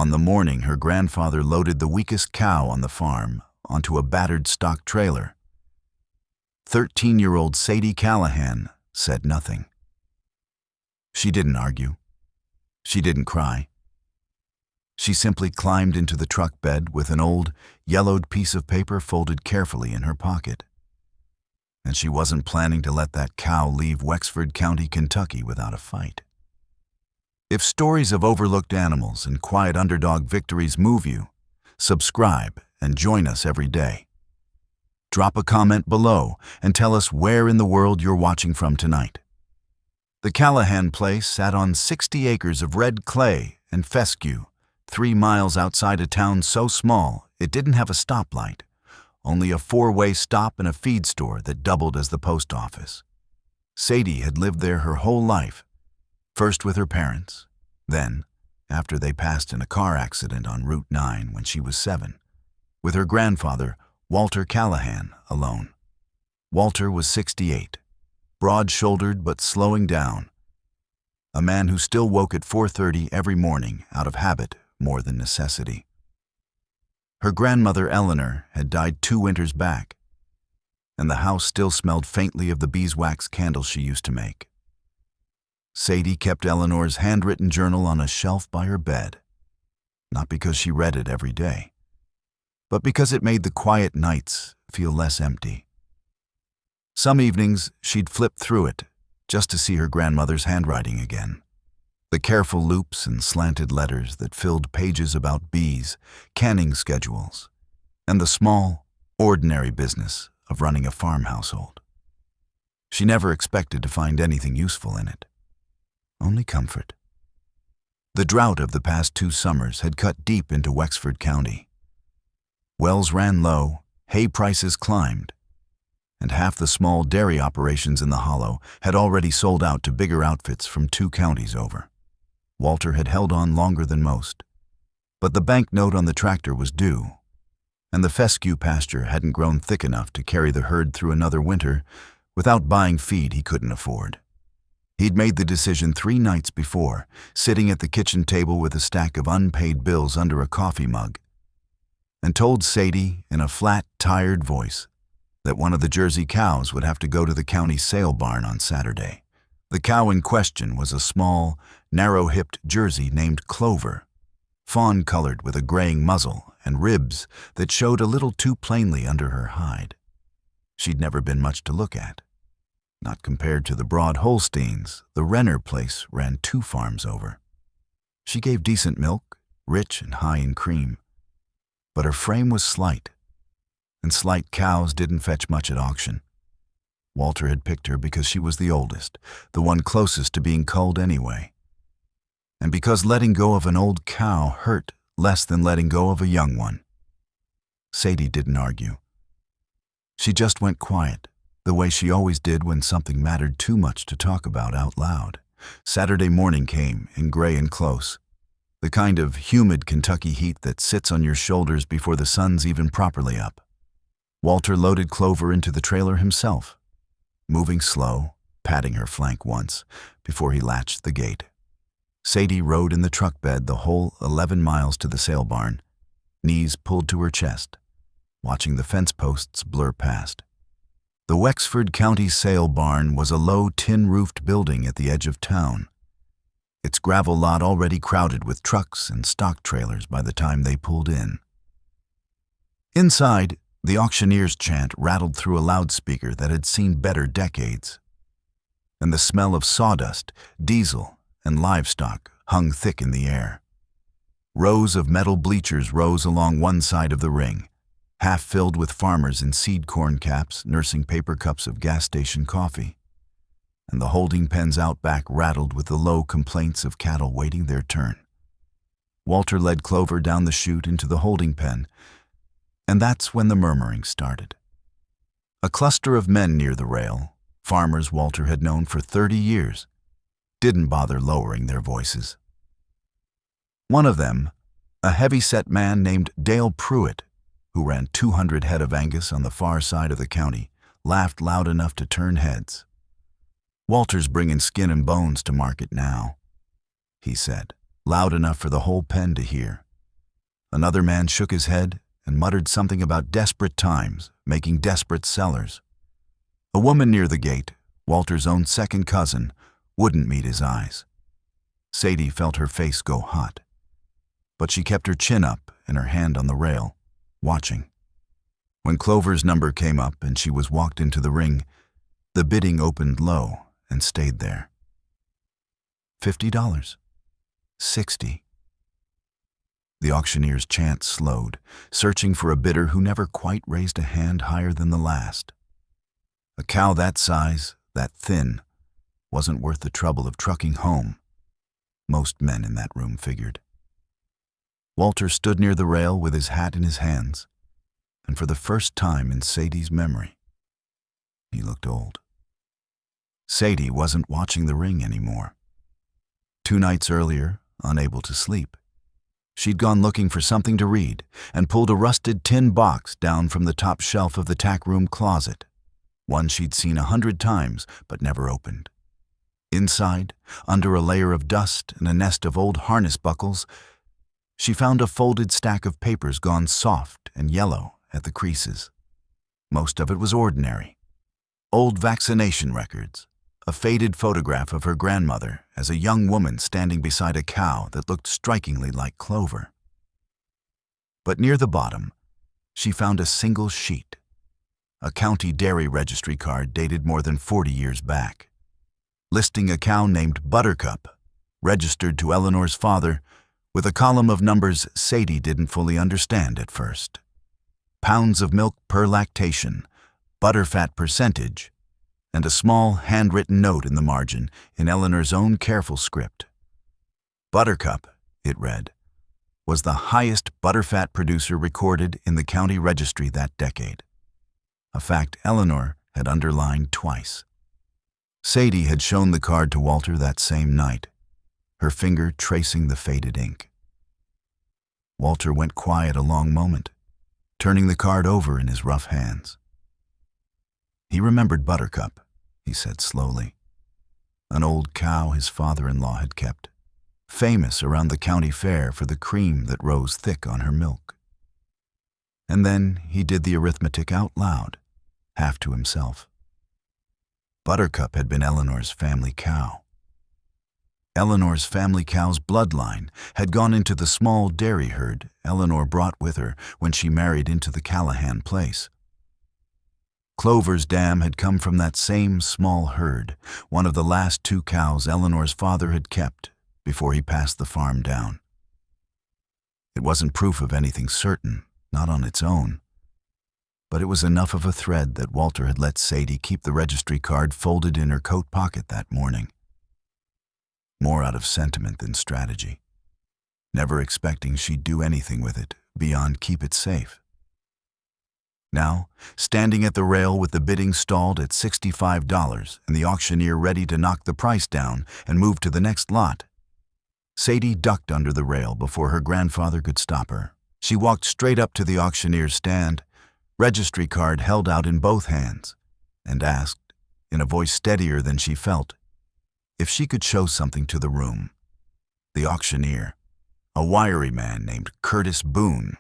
On the morning her grandfather loaded the weakest cow on the farm onto a battered stock trailer, 13-year-old Sadie Callahan said nothing. She didn't argue. She didn't cry. She simply climbed into the truck bed with an old, yellowed piece of paper folded carefully in her pocket. And she wasn't planning to let that cow leave Wexford County, Kentucky without a fight. If stories of overlooked animals and quiet underdog victories move you, subscribe and join us every day. Drop a comment below and tell us where in the world you're watching from tonight. The Callahan place sat on 60 acres of red clay and fescue, 3 miles outside a town so small it didn't have a stoplight, only a 4-way stop and a feed store that doubled as the post office. Sadie had lived there her whole life, first with her parents, then, after they passed in a car accident on Route 9 when she was 7, with her grandfather, Walter Callahan, alone. Walter was 68, broad-shouldered but slowing down, a man who still woke at 4:30 every morning out of habit more than necessity. Her grandmother, Eleanor, had died 2 winters back, and the house still smelled faintly of the beeswax candles she used to make. Sadie kept Eleanor's handwritten journal on a shelf by her bed, not because she read it every day, but because it made the quiet nights feel less empty. Some evenings, she'd flip through it just to see her grandmother's handwriting again. The careful loops and slanted letters that filled pages about bees, canning schedules, and the small, ordinary business of running a farm household. She never expected to find anything useful in it, only comfort. The drought of the past 2 summers had cut deep into Wexford County. Wells ran low, hay prices climbed, and half the small dairy operations in the hollow had already sold out to bigger outfits from 2 counties over. Walter had held on longer than most, but the banknote on the tractor was due, and the fescue pasture hadn't grown thick enough to carry the herd through another winter without buying feed he couldn't afford. He'd made the decision 3 nights before, sitting at the kitchen table with a stack of unpaid bills under a coffee mug, and told Sadie in a flat, tired voice that one of the Jersey cows would have to go to the county sale barn on Saturday. The cow in question was a small, narrow-hipped Jersey named Clover, fawn-colored with a graying muzzle and ribs that showed a little too plainly under her hide. She'd never been much to look at. Not compared to the broad Holsteins the Renner place ran 2 farms over. She gave decent milk, rich and high in cream, but her frame was slight, and slight cows didn't fetch much at auction. Walter had picked her because she was the oldest, the one closest to being culled anyway, and because letting go of an old cow hurt less than letting go of a young one. Sadie didn't argue. She just went quiet, the way she always did when something mattered too much to talk about out loud. Saturday morning came in gray and close, the kind of humid Kentucky heat that sits on your shoulders before the sun's even properly up. Walter loaded Clover into the trailer himself, moving slow, patting her flank once before he latched the gate. Sadie rode in the truck bed the whole 11 miles to the sale barn, knees pulled to her chest, watching the fence posts blur past. The Wexford County sale barn was a low tin-roofed building at the edge of town, its gravel lot already crowded with trucks and stock trailers by the time they pulled in. Inside, the auctioneer's chant rattled through a loudspeaker that had seen better decades, and the smell of sawdust, diesel, and livestock hung thick in the air. Rows of metal bleachers rose along one side of the ring, half filled with farmers in seed corn caps nursing paper cups of gas station coffee, and the holding pens out back rattled with the low complaints of cattle waiting their turn. Walter led Clover down the chute into the holding pen, and that's when the murmuring started. A cluster of men near the rail, farmers Walter had known for 30 years, didn't bother lowering their voices. One of them, a heavy-set man named Dale Pruitt, who ran 200 head of Angus on the far side of the county, laughed loud enough to turn heads. "Walter's bringing skin and bones to market now," he said, loud enough for the whole pen to hear. Another man shook his head and muttered something about desperate times making desperate sellers. A woman near the gate, Walter's own second cousin, wouldn't meet his eyes. Sadie felt her face go hot, but she kept her chin up and her hand on the rail, watching. When Clover's number came up and she was walked into the ring, the bidding opened low and stayed there. $50. $60. The auctioneer's chant slowed, searching for a bidder who never quite raised a hand higher than the last. A cow that size, that thin, wasn't worth the trouble of trucking home, most men in that room figured. Walter stood near the rail with his hat in his hands, and for the first time in Sadie's memory, he looked old. Sadie wasn't watching the ring anymore. 2 nights earlier, unable to sleep, she'd gone looking for something to read and pulled a rusted tin box down from the top shelf of the tack room closet, one she'd seen 100 times but never opened. Inside, under a layer of dust and a nest of old harness buckles, she found a folded stack of papers gone soft and yellow at the creases. Most of it was ordinary. Old vaccination records, a faded photograph of her grandmother as a young woman standing beside a cow that looked strikingly like Clover. But near the bottom, she found a single sheet, a county dairy registry card dated more than 40 years back, listing a cow named Buttercup, registered to Eleanor's father, with a column of numbers Sadie didn't fully understand at first. Pounds of milk per lactation, butterfat percentage, and a small handwritten note in the margin in Eleanor's own careful script. Buttercup, it read, was the highest butterfat producer recorded in the county registry that decade, a fact Eleanor had underlined twice. Sadie had shown the card to Walter that same night, her finger tracing the faded ink. Walter went quiet a long moment, turning the card over in his rough hands. He remembered Buttercup, he said slowly, an old cow his father-in-law had kept, famous around the county fair for the cream that rose thick on her milk. And then he did the arithmetic out loud, half to himself. Buttercup had been Eleanor's family cow. Eleanor's family cow's bloodline had gone into the small dairy herd Eleanor brought with her when she married into the Callahan place. Clover's dam had come from that same small herd, one of the last 2 cows Eleanor's father had kept before he passed the farm down. It wasn't proof of anything certain, not on its own, but it was enough of a thread that Walter had let Sadie keep the registry card folded in her coat pocket that morning. More out of sentiment than strategy, never expecting she'd do anything with it beyond keep it safe. Now, standing at the rail with the bidding stalled at $65 and the auctioneer ready to knock the price down and move to the next lot, Sadie ducked under the rail before her grandfather could stop her. She walked straight up to the auctioneer's stand, registry card held out in both hands, and asked, in a voice steadier than she felt, if she could show something to the room. The auctioneer, a wiry man named Curtis Boone,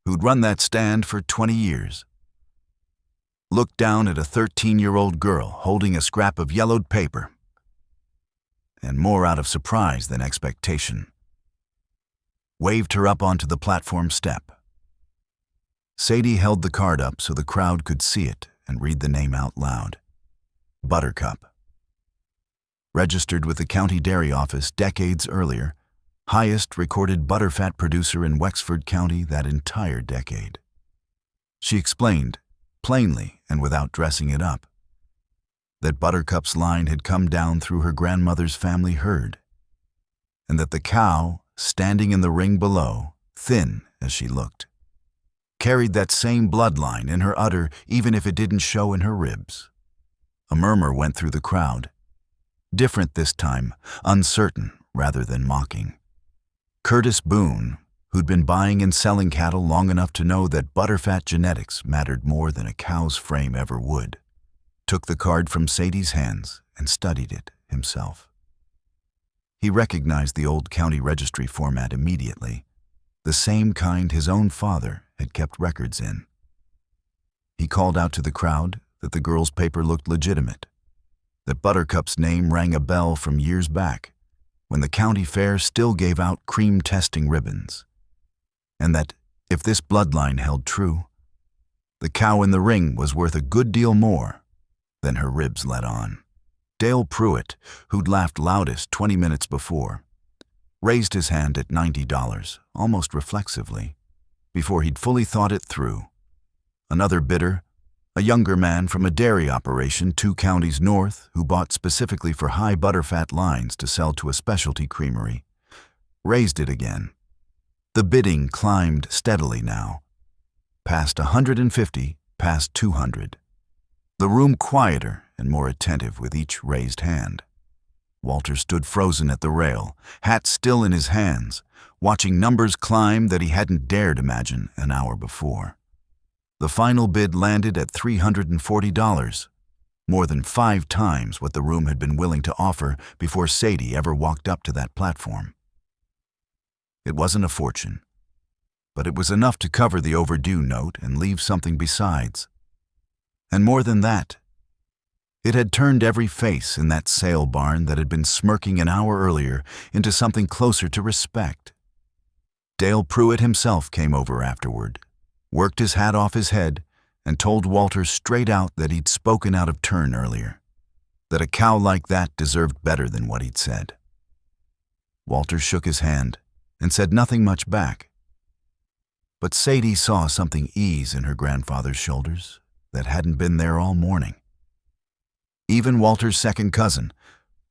who'd run that stand for 20 years, looked down at a 13-year-old girl holding a scrap of yellowed paper, and more out of surprise than expectation, waved her up onto the platform step. Sadie held the card up so the crowd could see it and read the name out loud. Buttercup. Registered with the county dairy office decades earlier, highest recorded butterfat producer in Wexford County that entire decade. She explained, plainly and without dressing it up, that Buttercup's line had come down through her grandmother's family herd, and that the cow, standing in the ring below, thin as she looked, carried that same bloodline in her udder even if it didn't show in her ribs. A murmur went through the crowd, different this time, uncertain rather than mocking. Curtis Boone, who'd been buying and selling cattle long enough to know that butterfat genetics mattered more than a cow's frame ever would, took the card from Sadie's hands and studied it himself. He recognized the old county registry format immediately, the same kind his own father had kept records in. He called out to the crowd that the girl's paper looked legitimate, that Buttercup's name rang a bell from years back, when the county fair still gave out cream testing ribbons, and that, if this bloodline held true, the cow in the ring was worth a good deal more than her ribs let on. Dale Pruitt, who'd laughed loudest 20 minutes before, raised his hand at $90, almost reflexively, before he'd fully thought it through. Another bidder, a younger man from a dairy operation 2 counties north who bought specifically for high butterfat lines to sell to a specialty creamery, raised it again. The bidding climbed steadily now, past 150, past 200. The room quieter and more attentive with each raised hand. Walter stood frozen at the rail, hat still in his hands, watching numbers climb that he hadn't dared imagine an hour before. The final bid landed at $340, more than 5 times what the room had been willing to offer before Sadie ever walked up to that platform. It wasn't a fortune, but it was enough to cover the overdue note and leave something besides. And more than that, it had turned every face in that sale barn that had been smirking an hour earlier into something closer to respect. Dale Pruitt himself came over afterward, worked his hat off his head, and told Walter straight out that he'd spoken out of turn earlier, that a cow like that deserved better than what he'd said. Walter shook his hand and said nothing much back. But Sadie saw something ease in her grandfather's shoulders that hadn't been there all morning. Even Walter's second cousin,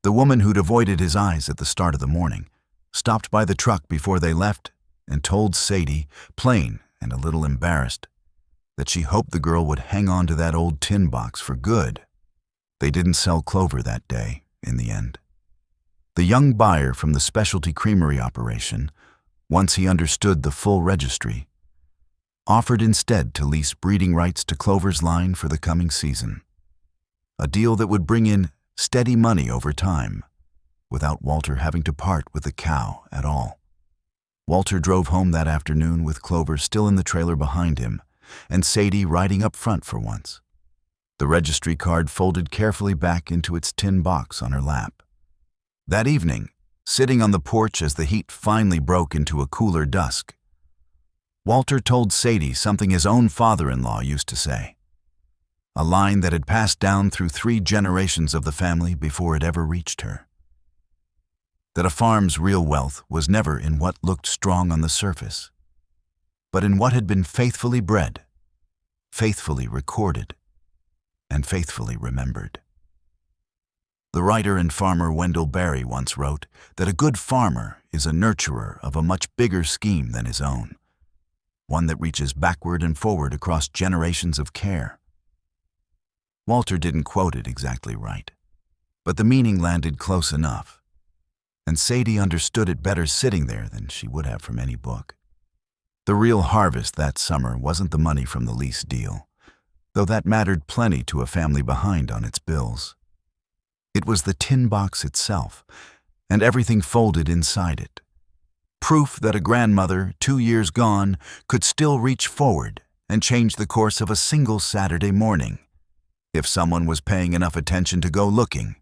the woman who'd avoided his eyes at the start of the morning, stopped by the truck before they left and told Sadie, plain and a little embarrassed, that she hoped the girl would hang on to that old tin box for good. They didn't sell Clover that day, in the end. The young buyer from the specialty creamery operation, once he understood the full registry, offered instead to lease breeding rights to Clover's line for the coming season, a deal that would bring in steady money over time, without Walter having to part with the cow at all. Walter drove home that afternoon with Clover still in the trailer behind him, and Sadie riding up front for once, the registry card folded carefully back into its tin box on her lap. That evening, sitting on the porch as the heat finally broke into a cooler dusk, Walter told Sadie something his own father-in-law used to say, a line that had passed down through 3 generations of the family before it ever reached her. That a farm's real wealth was never in what looked strong on the surface, but in what had been faithfully bred, faithfully recorded, and faithfully remembered. The writer and farmer Wendell Berry once wrote that a good farmer is a nurturer of a much bigger scheme than his own, one that reaches backward and forward across generations of care. Walter didn't quote it exactly right, but the meaning landed close enough, and Sadie understood it better sitting there than she would have from any book. The real harvest that summer wasn't the money from the lease deal, though that mattered plenty to a family behind on its bills. It was the tin box itself, and everything folded inside it. Proof that a grandmother, 2 years gone, could still reach forward and change the course of a single Saturday morning, if someone was paying enough attention to go looking.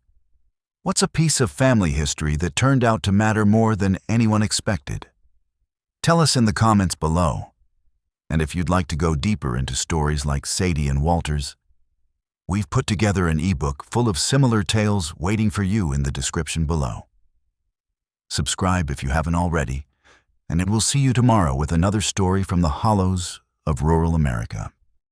What's a piece of family history that turned out to matter more than anyone expected? Tell us in the comments below. And if you'd like to go deeper into stories like Sadie and Walter's, we've put together an ebook full of similar tales waiting for you in the description below. Subscribe if you haven't already, and we'll see you tomorrow with another story from the hollows of rural America.